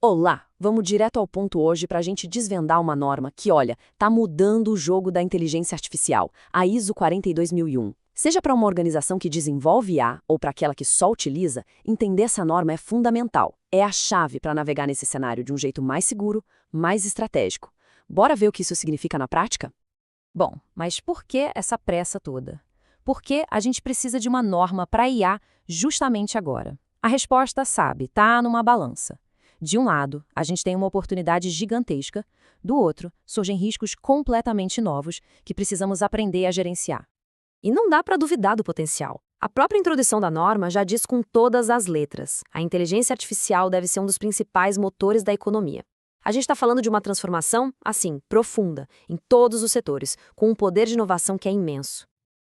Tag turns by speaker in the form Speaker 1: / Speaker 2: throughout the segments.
Speaker 1: Olá, vamos direto ao ponto hoje para a gente desvendar uma norma que, olha, tá mudando o jogo da inteligência artificial, a ISO 42001. Seja para uma organização que desenvolve IA ou para aquela que só utiliza, entender essa norma é fundamental. É a chave para navegar nesse cenário de um jeito mais seguro, mais estratégico. Bora ver o que isso significa na prática?
Speaker 2: Bom, mas por que essa pressa toda? Por que a gente precisa de uma norma para IA justamente agora? A resposta, sabe, está numa balança. De um lado, a gente tem uma oportunidade gigantesca, do outro, surgem riscos completamente novos que precisamos aprender a gerenciar.
Speaker 3: E não dá para duvidar do potencial. A própria introdução da norma já diz com todas as letras: a inteligência artificial deve ser um dos principais motores da economia. A gente está falando de uma transformação, assim, profunda, em todos os setores, com um poder de inovação que é imenso.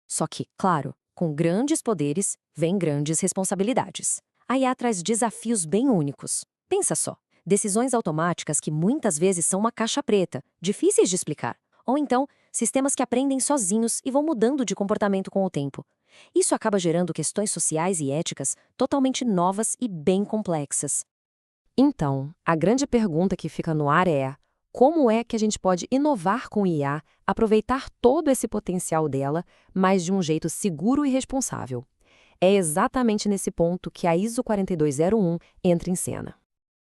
Speaker 2: Só que, claro, com grandes poderes, vem grandes responsabilidades. A IA traz desafios bem únicos. Pensa só, decisões automáticas que muitas vezes são uma caixa preta, difíceis de explicar. Ou então, sistemas que aprendem sozinhos e vão mudando de comportamento com o tempo. Isso acaba gerando questões sociais e éticas totalmente novas e bem complexas. Então, a grande pergunta que fica no ar é: como é que a gente pode inovar com IA, aproveitar todo esse potencial dela, mas de um jeito seguro e responsável? É exatamente nesse ponto que a ISO 4201 entra em cena.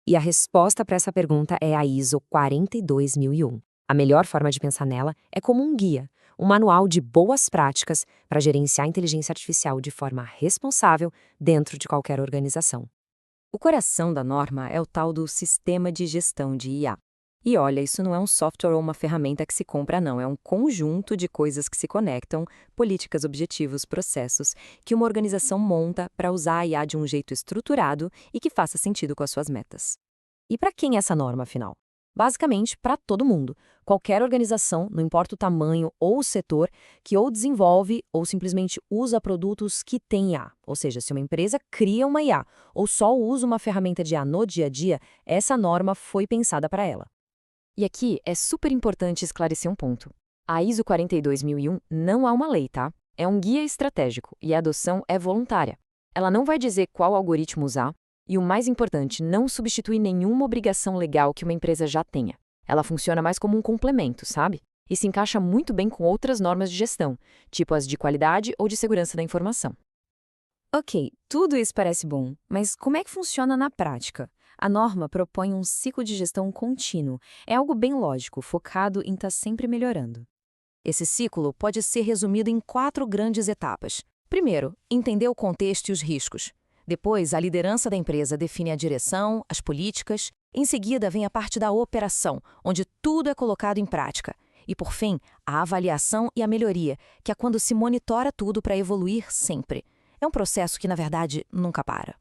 Speaker 2: E a resposta para essa pergunta é a ISO 42001. A melhor forma de pensar nela é como um guia, um manual de boas práticas para gerenciar a inteligência artificial de forma responsável dentro de qualquer organização. O coração da norma é o tal do Sistema de Gestão de IA. E olha, isso não é um software ou uma ferramenta que se compra, não. É um conjunto de coisas que se conectam, políticas, objetivos, processos, que uma organização monta para usar a IA de um jeito estruturado e que faça sentido com as suas metas. E para quem é essa norma, afinal? Basicamente, para todo mundo. Qualquer organização, não importa o tamanho ou o setor, que ou desenvolve ou simplesmente usa produtos que têm IA. Ou seja, se uma empresa cria uma IA ou só usa uma ferramenta de IA no dia a dia, essa norma foi pensada para ela. E aqui é super importante esclarecer um ponto. A ISO 42001 não é uma lei, tá? É um guia estratégico e a adoção é voluntária. Ela não vai dizer qual algoritmo usar e, o mais importante, não substitui nenhuma obrigação legal que uma empresa já tenha. Ela funciona mais como um complemento, sabe? E se encaixa muito bem com outras normas de gestão, tipo as de qualidade ou de segurança da informação. Ok, tudo isso parece bom, mas como é que funciona na prática? A norma propõe um ciclo de gestão contínuo. É algo bem lógico, focado em estar sempre melhorando. Esse ciclo pode ser resumido em 4 grandes etapas. Primeiro, entender o contexto e os riscos. Depois, a liderança da empresa define a direção, as políticas. Em seguida, vem a parte da operação, onde tudo é colocado em prática. E, por fim, a avaliação e a melhoria, que é quando se monitora tudo para evoluir sempre. É um processo que, na verdade, nunca para.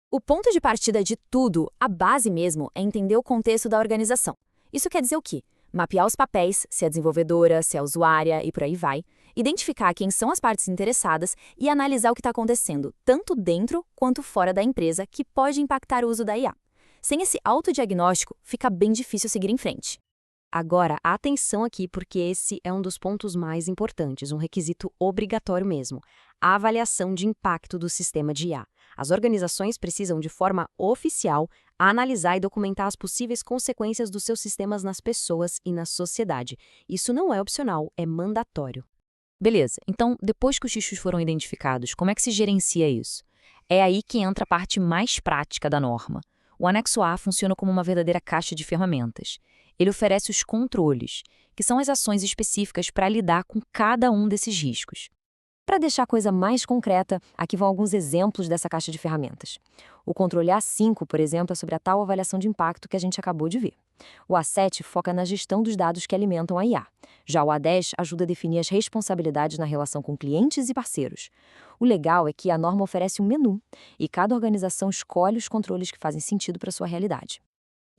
Speaker 3: O ponto de partida de tudo, a base mesmo, é entender o contexto da organização. Isso quer dizer o quê? Mapear os papéis, se é desenvolvedora, se é usuária e por aí vai, identificar quem são as partes interessadas e analisar o que está acontecendo, tanto dentro quanto fora da empresa, que pode impactar o uso da IA. Sem esse autodiagnóstico, fica bem difícil seguir em frente.
Speaker 2: Agora, atenção aqui, porque esse é um dos pontos mais importantes, um requisito obrigatório mesmo: a avaliação de impacto do sistema de IA. As organizações precisam, de forma oficial, analisar e documentar as possíveis consequências dos seus sistemas nas pessoas e na sociedade. Isso não é opcional, é mandatório. Beleza, então, depois que os riscos foram identificados, como é que se gerencia isso? É aí que entra a parte mais prática da norma. O anexo A funciona como uma verdadeira caixa de ferramentas. Ele oferece os controles, que são as ações específicas para lidar com cada um desses riscos. Para deixar a coisa mais concreta, aqui vão alguns exemplos dessa caixa de ferramentas. O controle A5, por exemplo, é sobre a tal avaliação de impacto que a gente acabou de ver. O A7 foca na gestão dos dados que alimentam a IA. Já o A10 ajuda a definir as responsabilidades na relação com clientes e parceiros. O legal é que a norma oferece um menu, e cada organização escolhe os controles que fazem sentido para sua realidade.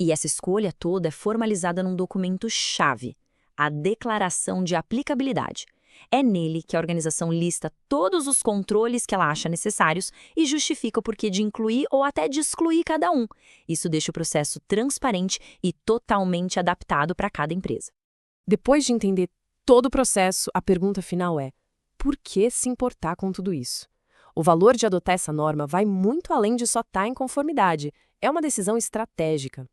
Speaker 2: E essa escolha toda é formalizada num documento-chave, a Declaração de Aplicabilidade. É nele que a organização lista todos os controles que ela acha necessários e justifica o porquê de incluir ou até de excluir cada um. Isso deixa o processo transparente e totalmente adaptado para cada empresa.
Speaker 1: Depois de entender todo o processo, a pergunta final é: por que se importar com tudo isso? O valor de adotar essa norma vai muito além de só estar em conformidade. É uma decisão estratégica.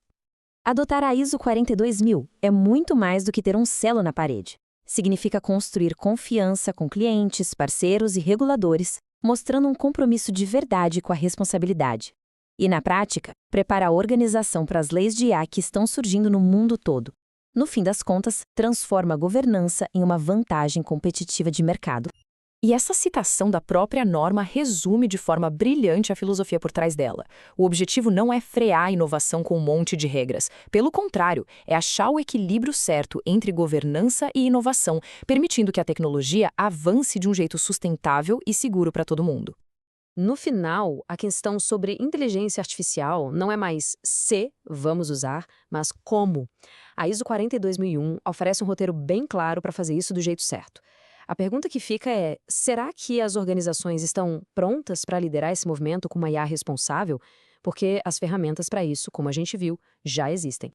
Speaker 2: Adotar a ISO 42000 é muito mais do que ter um selo na parede. Significa construir confiança com clientes, parceiros e reguladores, mostrando um compromisso de verdade com a responsabilidade. E, na prática, prepara a organização para as leis de IA que estão surgindo no mundo todo. No fim das contas, transforma a governança em uma vantagem competitiva de mercado.
Speaker 3: E essa citação da própria norma resume de forma brilhante a filosofia por trás dela. O objetivo não é frear a inovação com um monte de regras. Pelo contrário, é achar o equilíbrio certo entre governança e inovação, permitindo que a tecnologia avance de um jeito sustentável e seguro para todo mundo.
Speaker 1: No final, a questão sobre inteligência artificial não é mais se vamos usar, mas como. A ISO 42001 oferece um roteiro bem claro para fazer isso do jeito certo. A pergunta que fica é, será que as organizações estão prontas para liderar esse movimento com uma IA responsável? Porque as ferramentas para isso, como a gente viu, já existem.